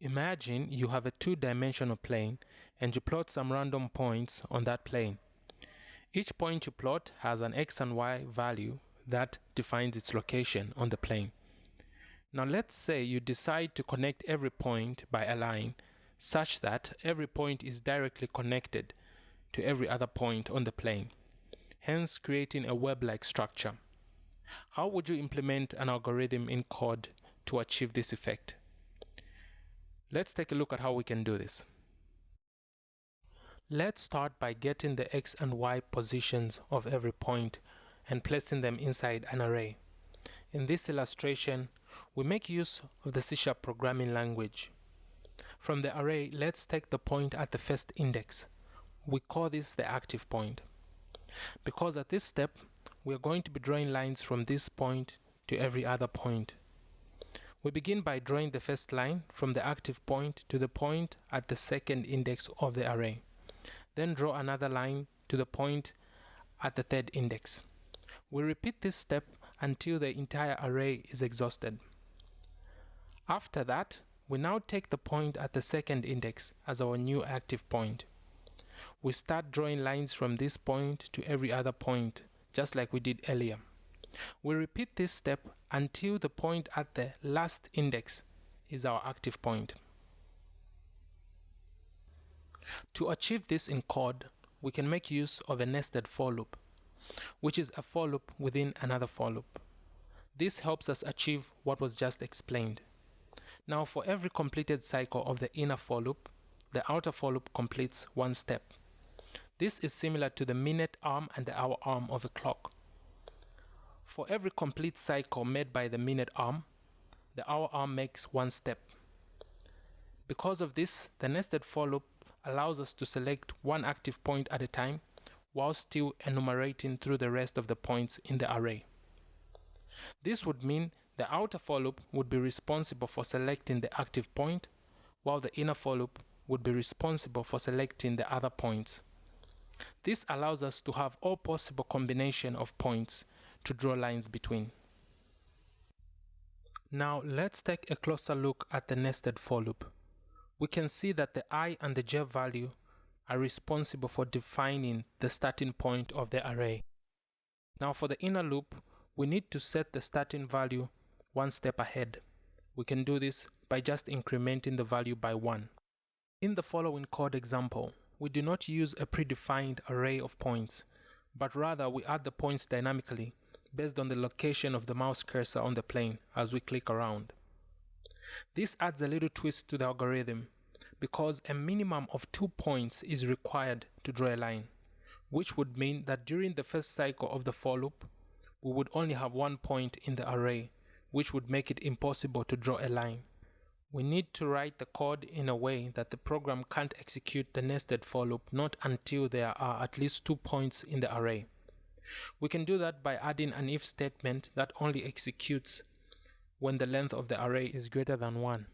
Imagine you have a two-dimensional plane and you plot some random points on that plane. Each point you plot has an x and y value that defines its location on the plane. Now let's say you decide to connect every point by a line such that every point is directly connected to every other point on the plane, hence creating a web-like structure. How would you implement an algorithm in code to achieve this effect? Let's take a look at how we can do this. Let's start by getting the x and y positions of every point and placing them inside an array. In this illustration, we make use of the C# programming language. From the array, let's take the point at the first index. We call this the active point. Because at this step, we are going to be drawing lines from this point to every other point. We begin by drawing the first line from the active point to the point at the second index of the array. Then draw another line to the point at the third index. We repeat this step until the entire array is exhausted. After that, we now take the point at the second index as our new active point. We start drawing lines from this point to every other point, just like we did earlier. We repeat this step until the point at the last index is our active point. To achieve this in code, we can make use of a nested for loop, which is a for loop within another for loop. This helps us achieve what was just explained. Now, for every completed cycle of the inner for loop, the outer for loop completes one step. This is similar to the minute arm and the hour arm of a clock. For every complete cycle made by the minute arm, the hour arm makes one step. Because of this, the nested for loop allows us to select one active point at a time while still enumerating through the rest of the points in the array. This would mean the outer for loop would be responsible for selecting the active point, while the inner for loop would be responsible for selecting the other points. This allows us to have all possible combination of points to draw lines between. Now let's take a closer look at the nested for loop. We can see that the I and the j value are responsible for defining the starting point of the array. Now for the inner loop, we need to set the starting value one step ahead. We can do this by just incrementing the value by 1. In the following code example, we do not use a predefined array of points, but rather we add the points dynamically based on the location of the mouse cursor on the plane as we click around. This adds a little twist to the algorithm because a minimum of 2 points is required to draw a line, which would mean that during the first cycle of the for loop, we would only have 1 point in the array, which would make it impossible to draw a line. We need to write the code in a way that the program can't execute the nested for loop not until there are at least 2 points in the array. We can do that by adding an if statement that only executes when the length of the array is greater than 1.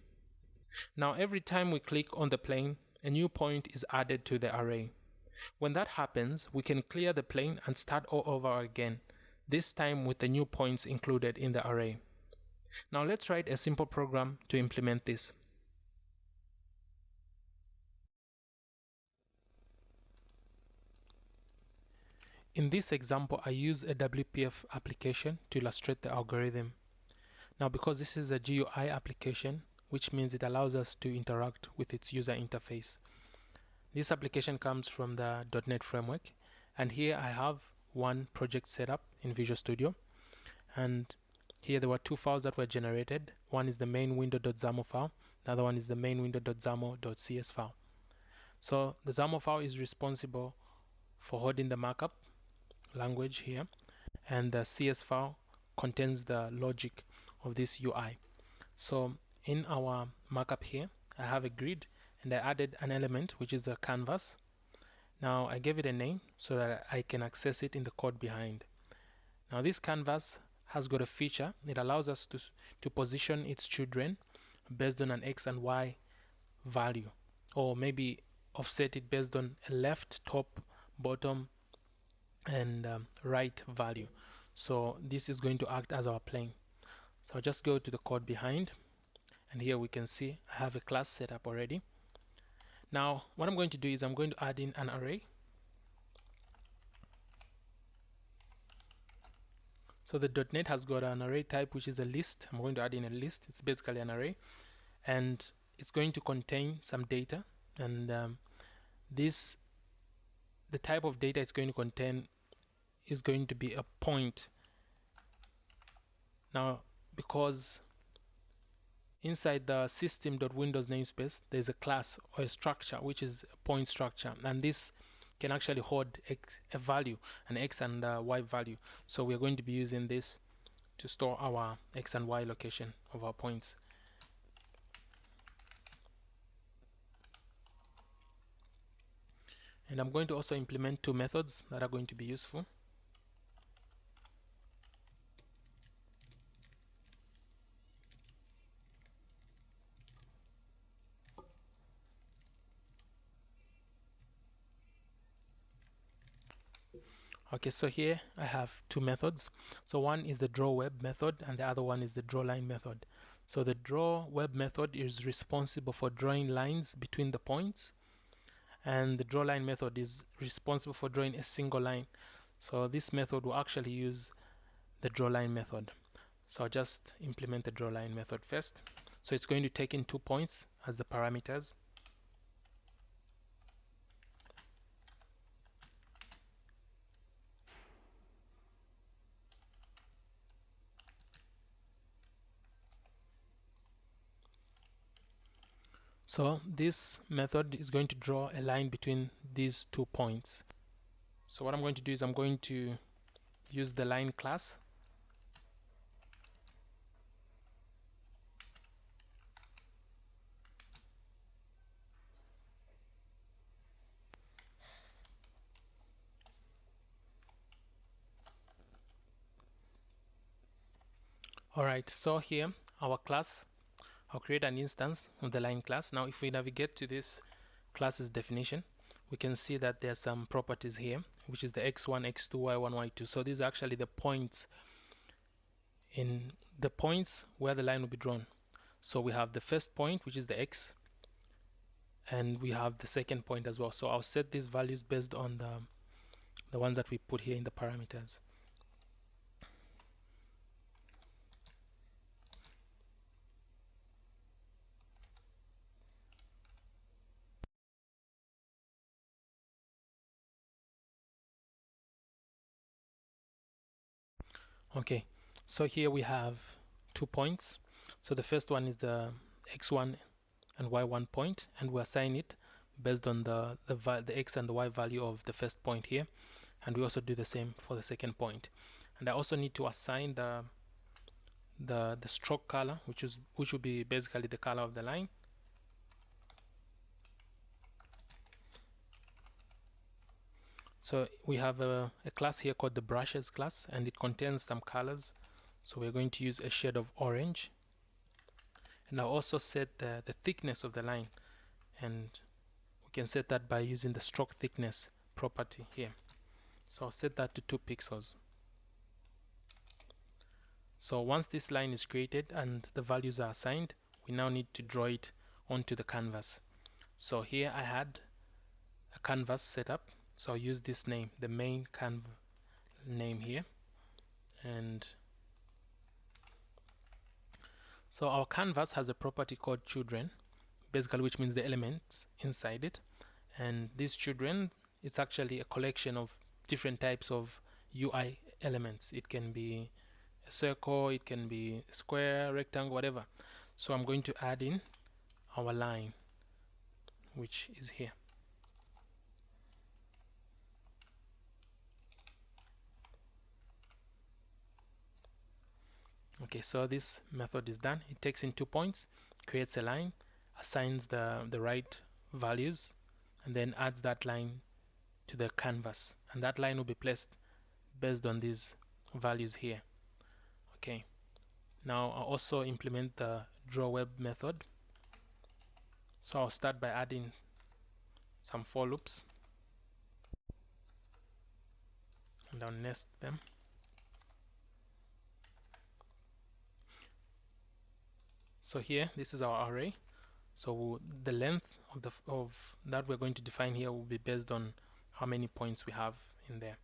Now every time we click on the plane, a new point is added to the array. When that happens, we can clear the plane and start all over again, this time with the new points included in the array. Now let's write a simple program to implement this. In this example, I use a Wpf application to illustrate the algorithm. Now because this is a GUI application, which means it allows us to interact with its user interface. This application comes from the .NET framework, and here I have one project set up in Visual Studio, and here there were 2 files that were generated. One is the main window.xaml file, the other one is the main window.xaml.cs file. So the XAML file is responsible for holding the markup language here, and the CS file contains the logic of this UI. So in our markup here, I have a grid and I added an element which is the canvas. Now I gave it a name so that I can access it in the code behind. Now this canvas has got a feature. It allows us to position its children based on an X and Y value, or maybe offset it based on a left, top, bottom, and right value. So this is going to act as our plane. So I'll just go to the code behind and here we can see I have a class set up already. Now what I'm going to do is I'm going to add in an array. So the .NET has got an array type which is a list. I'm going to add in a list. It's basically an array, and it's going to contain some data, and the type of data it's going to contain is going to be a point. Now because inside the system.windows namespace there's a class or a structure which is a point structure, and this can actually hold a value, an x and y value. So we're going to be using this to store our x and y location of our points. And I'm going to also implement two methods that are going to be useful. Okay, so here I have two methods. So one is the drawWeb method and the other one is the drawLine method. So the drawWeb method is responsible for drawing lines between the points, and the drawLine method is responsible for drawing a single line. So this method will actually use the drawLine method. So I'll just implement the drawLine method first. So it's going to take in 2 points as the parameters. So this method is going to draw a line between these 2 points. So what I'm going to do is I'm going to use the line class. Alright, so here our class, I'll create an instance of the line class. Now if we navigate to this class's definition, we can see that there are some properties here, which is the x1, x2, y1, y2. So these are actually the points where the line will be drawn. So we have the first point, which is the x, and we have the second point as well. So I'll set these values based on the ones that we put here in the parameters. Okay, so here we have 2 points. So the first one is the x1 and y1 point, and we assign it based on the x and the y value of the first point here, and we also do the same for the second point. And I also need to assign the stroke color, which will be basically the color of the line. So we have a class here called the brushes class, and it contains some colors. So we're going to use a shade of orange, and I'll also set the thickness of the line, and we can set that by using the stroke thickness property here. So I'll set that to 2 pixels. So once this line is created and the values are assigned, we now need to draw it onto the canvas. So here I had a canvas set up, so I'll use this name, the main canvas name here. And so our canvas has a property called children, basically, which means the elements inside it. And these children, it's actually a collection of different types of UI elements. It can be a circle, it can be a square, rectangle, whatever. So I'm going to add in our line, which is here. Okay, so this method is done. It takes in 2 points, creates a line, assigns the right values, and then adds that line to the canvas, and that line will be placed based on these values here. Okay, now I'll also implement the drawWeb method. So I'll start by adding some for loops, and I'll nest them. So here, this is our array. So the length of that we're going to define here will be based on how many points we have in there.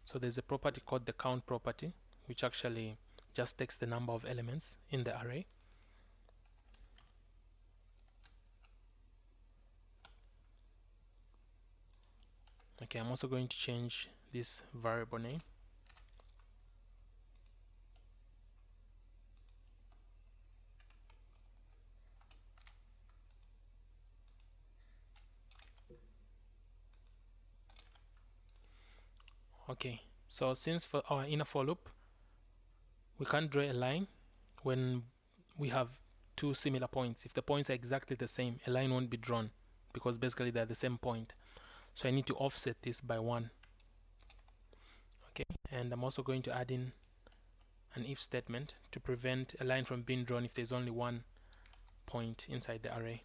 So there's a property called the count property, which actually just takes the number of elements in the array. Okay, I'm also going to change this variable name. Okay, so since for our inner for loop, we can't draw a line when we have two similar points. If the points are exactly the same, a line won't be drawn because basically they're the same point. So I need to offset this by 1. Okay, and I'm also going to add in an if statement to prevent a line from being drawn if there's only one point inside the array.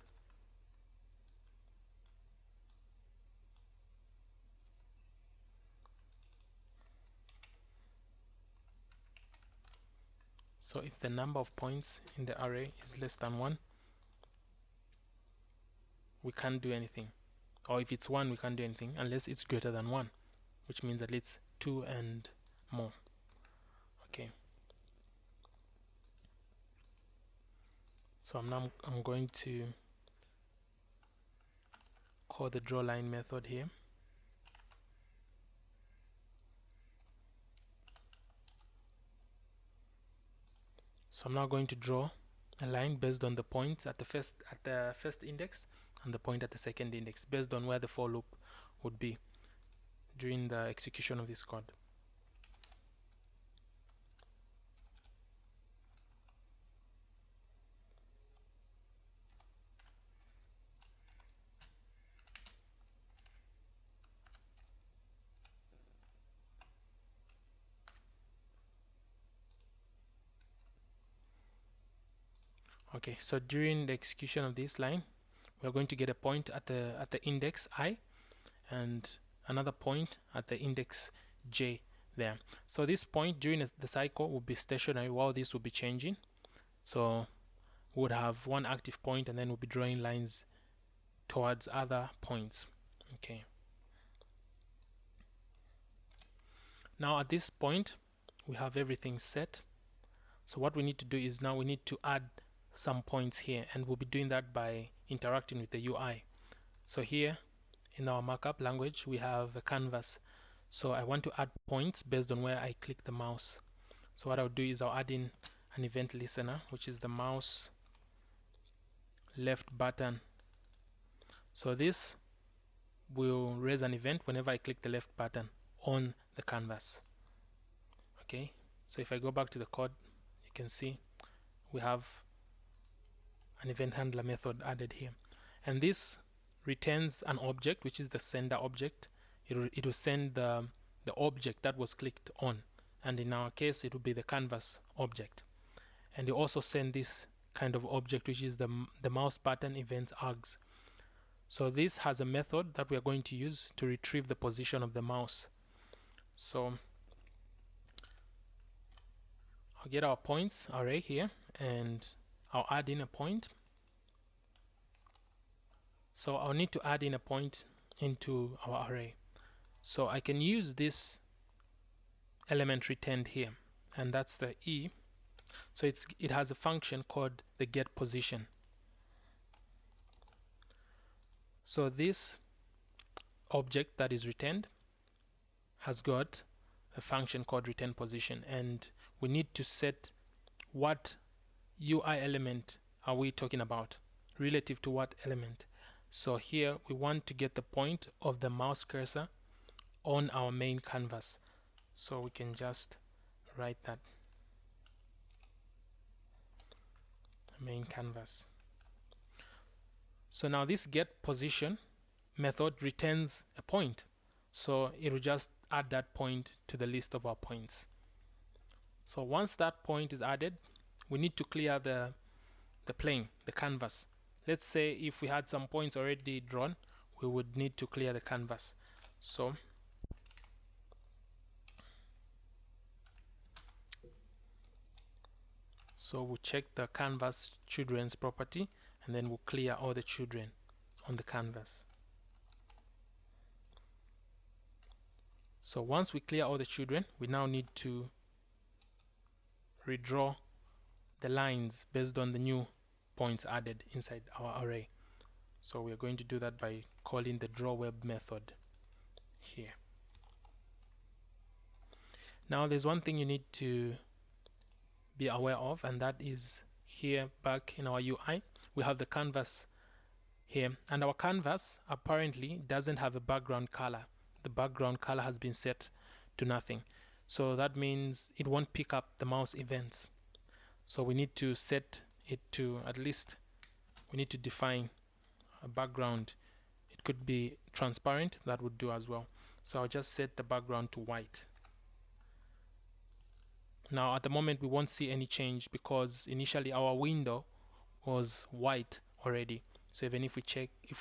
So if the number of points in the array is less than 1, we can't do anything. Or if it's 1, we can't do anything unless it's greater than 1, which means at least 2 and more. Okay. So I'm going to call the drawLine method here. So I'm now going to draw a line based on the points at the first index and the point at the second index, based on where the for loop would be during the execution of this code. Okay, so during the execution of this line, we're going to get a point at the index I and another point at the index j there. So this point during the cycle will be stationary while this will be changing. So we would have one active point and then we'll be drawing lines towards other points. Okay. Now at this point we have everything set. So what we need to do is now we need to add some points here, and we'll be doing that by interacting with the UI. So here in our markup language we have a canvas. So I want to add points based on where I click the mouse. So what I'll do is I'll add in an event listener, which is the mouse left button. So this will raise an event whenever I click the left button on the canvas. Okay, so if I go back to the code, you can see we have an event handler method added here, and this returns an object which is the sender object. It will send the object that was clicked on, and in our case it will be the canvas object, and you also send this kind of object which is the mouse button event args. So this has a method that we are going to use to retrieve the position of the mouse. So I'll get our points array here and I'll add in a point. So I'll need to add in a point into our array. So I can use this element returned here, and that's the E. So it has a function called the get position. So this object that is returned has got a function called return position, and we need to set what UI element are we talking about relative to what element. So here we want to get the point of the mouse cursor on our main canvas. So we can just write that main canvas. So now this get position method returns a point. So it will just add that point to the list of our points. So once that point is added, we need to clear the plane, the canvas. Let's say if we had some points already drawn, we would need to clear the canvas. So So we'll check the canvas children's property, and then we'll clear all the children on the canvas. So once we clear all the children, we now need to redraw the lines based on the new points added inside our array. So we are going to do that by calling the drawWeb method here. Now there's one thing you need to be aware of, and that is here back in our UI we have the canvas here, and our canvas apparently doesn't have a background color. The background color has been set to nothing, so that means it won't pick up the mouse events. So we need to set it to, at least we need to define a background. It could be transparent, that would do as well. So I'll just set the background to white. Now at the moment we won't see any change because initially our window was white already. So even if we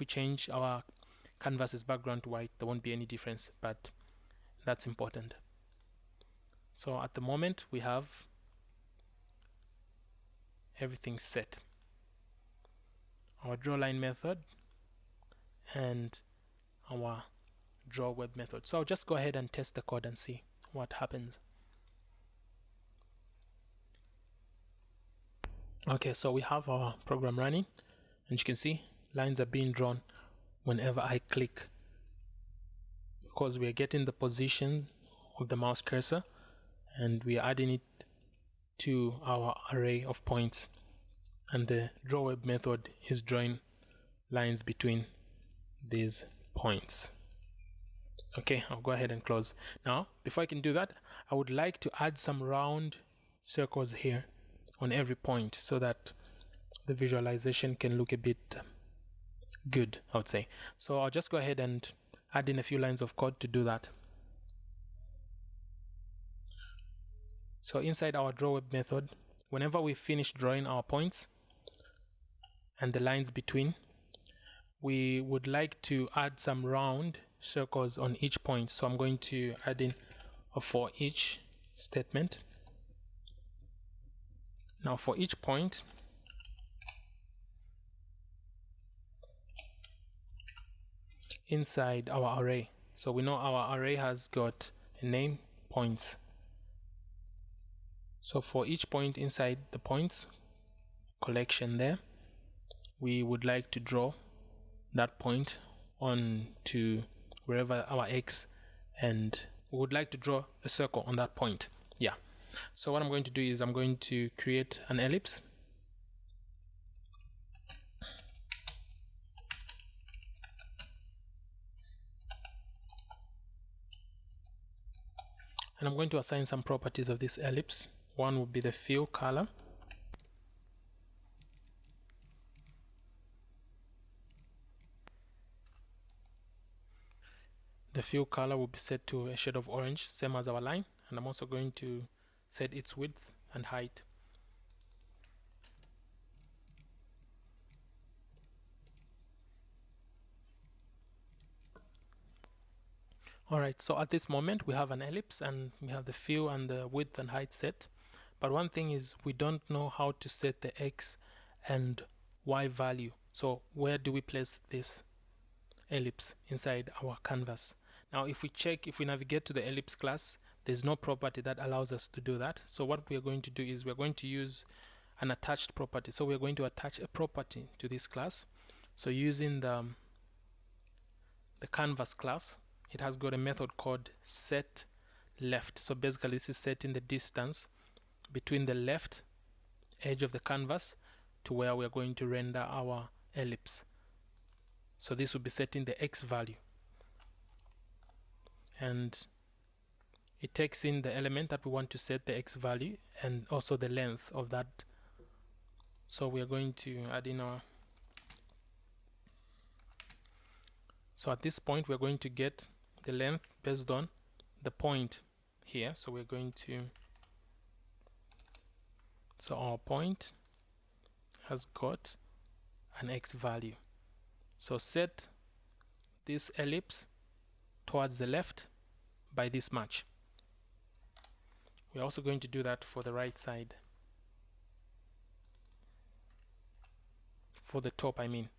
change our canvas's background to white, there won't be any difference, but that's important. So at the moment we have everything set. Our drawLine method and our drawWeb method. So I'll just go ahead and test the code and see what happens. Okay, so we have our program running, and you can see lines are being drawn whenever I click, because we are getting the position of the mouse cursor and we are adding it to our array of points, and the drawWeb method is drawing lines between these points. Okay, I'll go ahead and close. Now before I can do that, I would like to add some round circles here on every point so that the visualization can look a bit good, I would say. So I'll just go ahead and add in a few lines of code to do that. So inside our drawWeb method, whenever we finish drawing our points and the lines between, we would like to add some round circles on each point. So I'm going to add in a for each statement. Now for each point, inside our array, so we know our array has got a name points. So for each point inside the points collection there, we would like to draw that point on to wherever our X, and we would like to draw a circle on that point. Yeah. So what I'm going to do is I'm going to create an ellipse. And I'm going to assign some properties of this ellipse. One would be the fill color. The fill color will be set to a shade of orange, same as our line, and I'm also going to set its width and height. Alright, so at this moment we have an ellipse and we have the fill and the width and height set, but one thing is we don't know how to set the X and Y value. So where do we place this ellipse inside our canvas? Now if we navigate to the ellipse class, there's no property that allows us to do that. So what we are going to do is we're going to use an attached property. So we're going to attach a property to this class. So using the canvas class, it has got a method called set left. So basically this is setting the distance between the left edge of the canvas to where we're going to render our ellipse. So this will be setting the X value, and it takes in the element that we want to set the X value and also the length of that. So we are going to add in our, so at this point we're going to get the length based on the point here. So we're going to, so our point has got an X value. So set this ellipse towards the left by this much. We're also going to do that for the right side. for the top, I mean.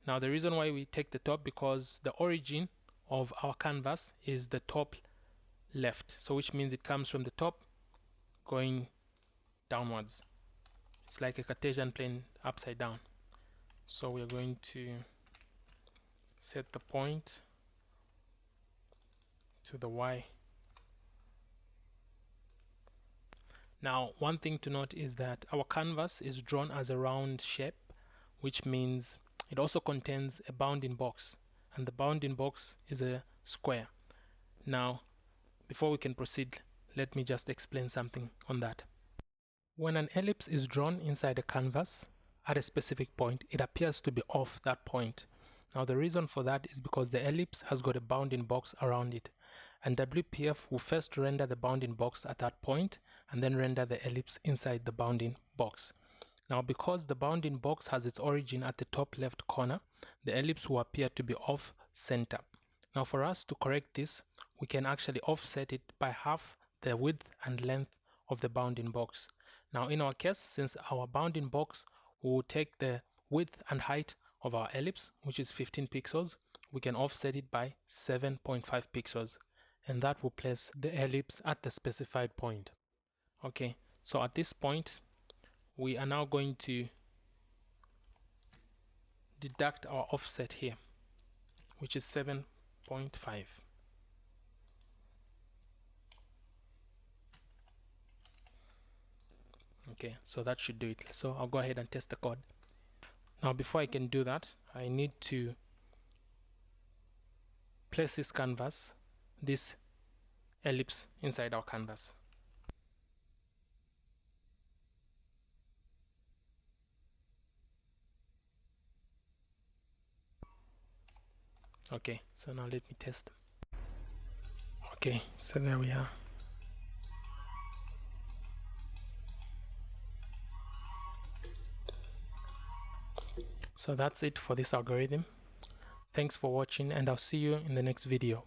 Now the reason why we take the top, because the origin of our canvas is the top left, so which means it comes from the top going downwards. It's like a Cartesian plane upside down. So we are going to set the point to the Y. Now one thing to note is that our canvas is drawn as a round shape, which means it also contains a bounding box, and the bounding box is a square. Now before we can proceed, let me just explain something on that. When an ellipse is drawn inside a canvas at a specific point, it appears to be off that point. Now the reason for that is because the ellipse has got a bounding box around it, and WPF will first render the bounding box at that point and then render the ellipse inside the bounding box. Now because the bounding box has its origin at the top left corner, the ellipse will appear to be off center. Now for us to correct this, we can actually offset it by half the width and length of the bounding box. Now in our case, since our bounding box will take the width and height of our ellipse, which is 15 pixels, we can offset it by 7.5 pixels, and that will place the ellipse at the specified point. Okay, so at this point we are now going to deduct our offset here, which is 7.5. Okay, so that should do it. So I'll go ahead and test the code. Now before I can do that, I need to place this ellipse inside our canvas. Okay, so now let me test. Okay, so there we are. So that's it for this algorithm. Thanks for watching, and I'll see you in the next video.